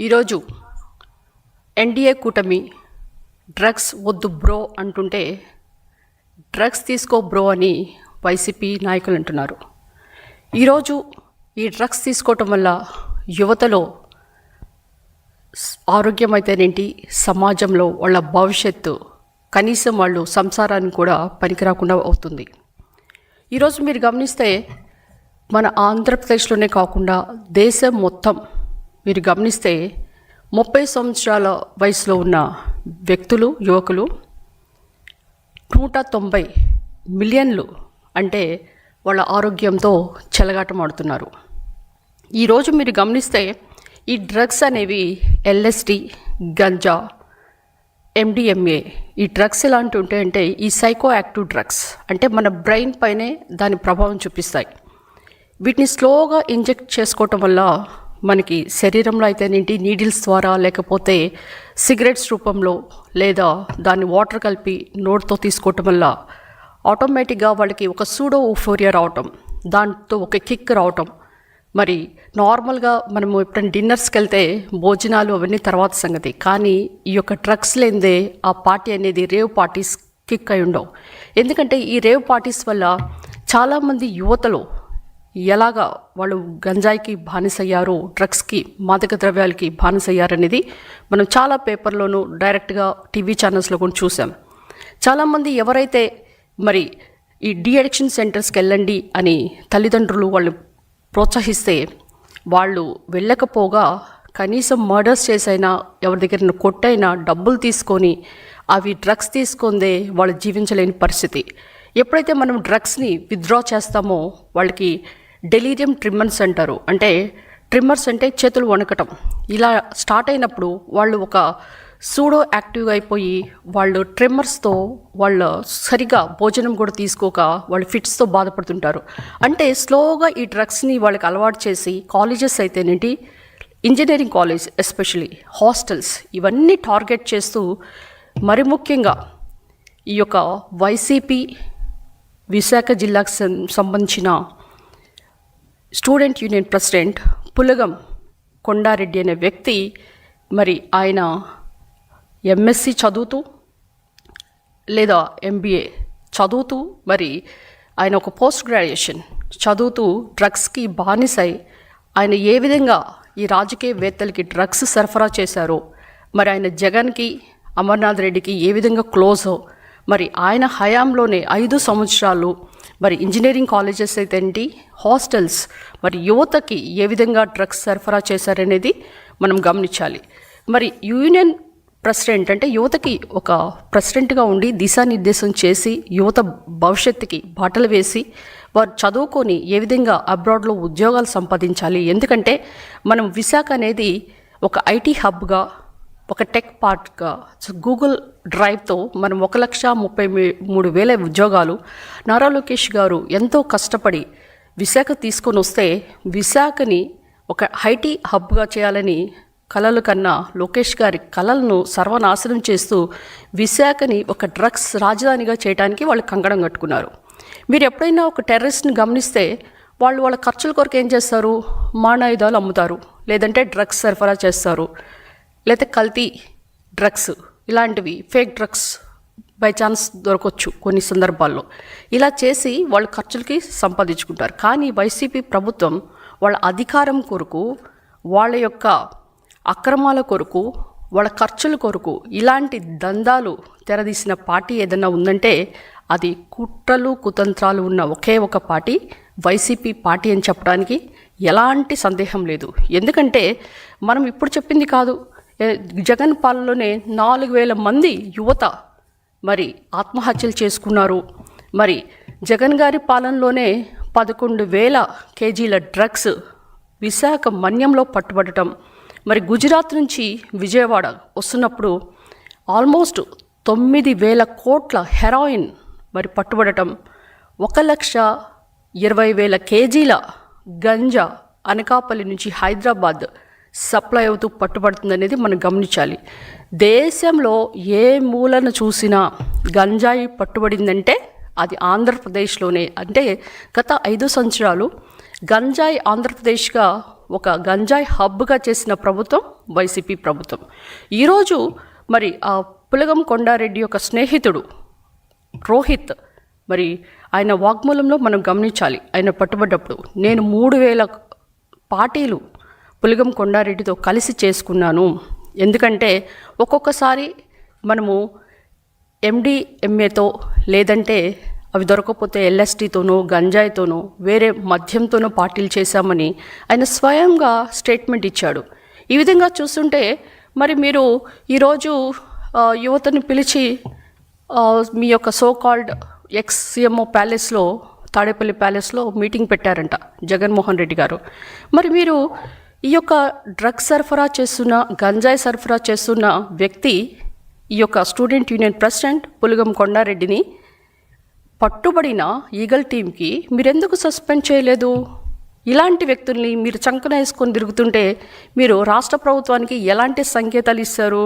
ఈరోజు ఎన్డీఏ కూటమి డ్రగ్స్ వద్దు బ్రో అంటుంటే డ్రగ్స్ తీసుకో బ్రో అని వైసీపీ నాయకులు అంటున్నారు. ఈరోజు ఈ డ్రగ్స్ తీసుకోవటం వల్ల యువతలో ఆరోగ్యం అయితేనేంటి, సమాజంలో వాళ్ళ భవిష్యత్తు, కనీసం వాళ్ళు సంసారాన్ని కూడా పనికిరాకుండా అవుతుంది. ఈరోజు మీరు గమనిస్తే మన ఆంధ్రప్రదేశ్లోనే కాకుండా దేశం మొత్తం మీరు గమనిస్తే 30 సంవత్సరాల వయసులో ఉన్న వ్యక్తులు, యువకులు 190 మిలియన్లు అంటే వాళ్ళ ఆరోగ్యంతో చెలగాటమాడుతున్నారు. ఈరోజు మీరు గమనిస్తే ఈ డ్రగ్స్ అనేవి ఎల్ఎస్డి, గంజా, ఎండిఎంఏ, ఈ డ్రగ్స్ ఎలాంటి ఉంటాయంటే ఈ సైకో యాక్టివ్ డ్రగ్స్ అంటే మన బ్రెయిన్ పైనే దాని ప్రభావం చూపిస్తాయి. వీటిని స్లోగా ఇంజెక్ట్ చేసుకోవటం వల్ల మనకి శరీరంలో అయితేనేంటి నీడిల్స్ ద్వారా, లేకపోతే సిగరెట్స్ రూపంలో, లేదా దాన్ని వాటర్ కలిపి నోట్తో తీసుకోవటం వల్ల ఆటోమేటిక్గా వాళ్ళకి ఒక సూడో ఊఫోరియా రావటం, దాంతో ఒక కిక్ రావటం. మరి నార్మల్గా మనము ఎప్పుడైనా డిన్నర్స్కి వెళ్తే భోజనాలు అవన్నీ తర్వాత సంగతి, కానీ ఈ యొక్క డ్రగ్స్ లేనిదే ఆ పార్టీ అనేది రేవ్ పార్టీస్ కిక్ అయి ఉండవు. ఎందుకంటే ఈ రేవ్ పార్టీస్ వల్ల చాలామంది యువతలో ఎలాగా వాళ్ళు గంజాయికి బానిసయ్యారు, డ్రగ్స్కి, మాదక ద్రవ్యాలకి బానిసయ్యారనేది మనం చాలా పేపర్లోనూ డైరెక్ట్గా టీవీ ఛానల్స్లో కూడా చూసాం. చాలామంది ఎవరైతే మరి ఈ డి అడిక్షన్ సెంటర్స్కి వెళ్ళండి అని తల్లిదండ్రులు వాళ్ళు ప్రోత్సహిస్తే వాళ్ళు వెళ్ళకపోగా కనీసం మర్డర్స్ చేసైనా, ఎవరి దగ్గర కొట్టైనా డబ్బులు తీసుకొని అవి డ్రగ్స్ తీసుకుందే వాళ్ళు జీవించలేని పరిస్థితి. ఎప్పుడైతే మనం డ్రగ్స్ని విత్డ్రా చేస్తామో వాళ్ళకి డెలీరియం ట్రిమ్మర్స్ అంటారు. అంటే ట్రిమ్మర్స్ అంటే చేతులు వణకటం. ఇలా స్టార్ట్ అయినప్పుడు వాళ్ళు ఒక సూడో యాక్టివ్గా అయిపోయి వాళ్ళు ట్రిమ్మర్స్తో వాళ్ళు సరిగా భోజనం కూడా తీసుకోక వాళ్ళు ఫిట్స్తో బాధపడుతుంటారు. అంటే స్లోగా ఈ డ్రగ్స్ని వాళ్ళకి అలవాటు చేసి కాలేజెస్ అయితేనేంటి, ఇంజనీరింగ్ కాలేజ్ ఎస్పెషలీ హాస్టల్స్, ఇవన్నీ టార్గెట్ చేస్తూ మరి ముఖ్యంగా ఈ యొక్క వైసీపీ విశాఖ జిల్లాకు సంబంధించిన student union president Pulagam Kondareddy అనే వ్యక్తి, మరి ఆయన ఎంఎస్సి చదువుతూ లేదా ఎంబీఏ చదువుతూ, మరి ఆయన ఒక పోస్ట్ గ్రాడ్యుయేషన్ చదువుతూ డ్రగ్స్కి బానిసై ఆయన ఏ విధంగా ఈ రాజకీయవేత్తలకి డ్రగ్స్ సరఫరా చేశారో, మరి ఆయన జగన్కి, అమర్నాథ్ రెడ్డికి ఏ విధంగా క్లోజో, మరి ఆయన హయాంలోనే 5 సంవత్సరాలు మరి ఇంజనీరింగ్ కాలేజెస్ అయితే ఏంటి, హాస్టల్స్, మరి యువతకి ఏ విధంగా డ్రగ్స్ సరఫరా చేశారనేది మనం గమనించాలి. మరి యూనియన్ ప్రెసిడెంట్ అంటే యువతకి ఒక ప్రెసిడెంట్గా ఉండి దిశానిర్దేశం చేసి యువత భవిష్యత్తుకి బాటలు వేసి వారు చదువుకొని ఏ విధంగా అబ్రాడ్లో ఉద్యోగాలు సంపాదించాలి. ఎందుకంటే మనం విశాఖ అనేది ఒక ఐటీ హబ్గా, ఒక టెక్ పార్ట్గా, గూగుల్ డ్రైవ్తో మనం 1,33,000 ఉద్యోగాలు నారా లోకేష్ గారు ఎంతో కష్టపడి విశాఖ తీసుకొని వస్తే, విశాఖని ఒక ఐటీ హబ్గా చేయాలని కలలు కన్నా లోకేష్ గారి కలలను సర్వనాశనం చేస్తూ విశాఖని ఒక డ్రగ్స్ రాజధానిగా చేయడానికి వాళ్ళు కంకణం కట్టుకున్నారు. మీరు ఎప్పుడైనా ఒక టెర్రరిస్ట్ని గమనిస్తే వాళ్ళు వాళ్ళ ఖర్చుల కొరకు ఏం చేస్తారు, మారణాయుధాలు అమ్ముతారు, లేదంటే డ్రగ్స్ సరఫరా చేస్తారు, లేకపోతే కల్తీ డ్రగ్స్, ఇలాంటివి ఫేక్ డ్రగ్స్ బై ఛాన్స్ దొరకవచ్చు కొన్ని సందర్భాల్లో. ఇలా చేసి వాళ్ళ ఖర్చులకి సంపాదించుకుంటారు. కానీ వైసీపీ ప్రభుత్వం వాళ్ళ అధికారం కొరకు, వాళ్ళ యొక్క అక్రమాల కొరకు, వాళ్ళ ఖర్చుల కొరకు ఇలాంటి దందాలు తెరదీసిన పార్టీ ఏదైనా ఉందంటే అది కుట్రలు, కుతంత్రాలు ఉన్న ఒకే ఒక పార్టీ వైసీపీ పార్టీ అని చెప్పడానికి ఎలాంటి సందేహం లేదు. ఎందుకంటే మనం ఇప్పుడు చెప్పింది కాదు, జగన్ పాలనలోనే 4,000 మంది యువత మరి ఆత్మహత్యలు చేసుకున్నారు. మరి జగన్ గారి పాలనలోనే 11,000 కేజీల డ్రగ్స్ విశాఖ మన్యంలో పట్టుబడటం, మరి గుజరాత్ నుంచి విజయవాడ వస్తున్నప్పుడు ఆల్మోస్ట్ 9,000 కోట్ల హెరాయిన్ మరి పట్టుబడటం, 1,20,000 కేజీల గంజా అనకాపల్లి నుంచి హైదరాబాద్ సప్లై అవుతూ పట్టుబడుతుందనేది మనం గమనించాలి. దేశంలో ఏ మూలను చూసినా గంజాయి పట్టుబడిందంటే అది ఆంధ్రప్రదేశ్లోనే. అంటే గత 5 సంవత్సరాలు గంజాయి ఆంధ్రప్రదేశ్గా ఒక గంజాయి హబ్గా చేసిన ప్రభుత్వం వైసీపీ ప్రభుత్వం. ఈరోజు మరి ఆ పులగం కొండారెడ్డి యొక్క స్నేహితుడు రోహిత్, మరి ఆయన వాగ్మూలంలో మనం గమనించాలి. ఆయన పట్టుబడ్డప్పుడు నేను 3000 పార్టీలు పులగం కొండారెడ్డితో కలిసి చేసుకున్నాను. ఎందుకంటే ఒక్కొక్కసారి మనము ఎండిఎంఏతో లేదంటే అవి దొరకకపోతే ఎల్ఎస్టీతోనో గంజాయితోనో వేరే మద్యంతోనో పార్టీలు చేశామని ఆయన స్వయంగా స్టేట్మెంట్ ఇచ్చాడు. ఈ విధంగా చూస్తుంటే మరి మీరు ఈరోజు యువతను పిలిచి మీ యొక్క సో కాల్డ్ ఎక్స్ సీఎంఓ ప్యాలెస్లో, తాడేపల్లి ప్యాలెస్లో మీటింగ్ పెట్టారంట జగన్మోహన్ రెడ్డి గారు. మరి మీరు ఈ యొక్క డ్రగ్స్ సరఫరా చేస్తున్న, గంజాయి సరఫరా చేస్తున్న వ్యక్తి ఈ యొక్క స్టూడెంట్ యూనియన్ ప్రెసిడెంట్ పులగం కొండారెడ్డిని పట్టుబడిన ఈగల్ టీంకి మీరెందుకు సస్పెండ్ చేయలేదు? ఇలాంటి వ్యక్తుల్ని మీరు చంకన వేసుకొని తిరుగుతుంటే మీరు రాష్ట్ర ప్రభుత్వానికి ఎలాంటి సంకేతాలు ఇస్తారు?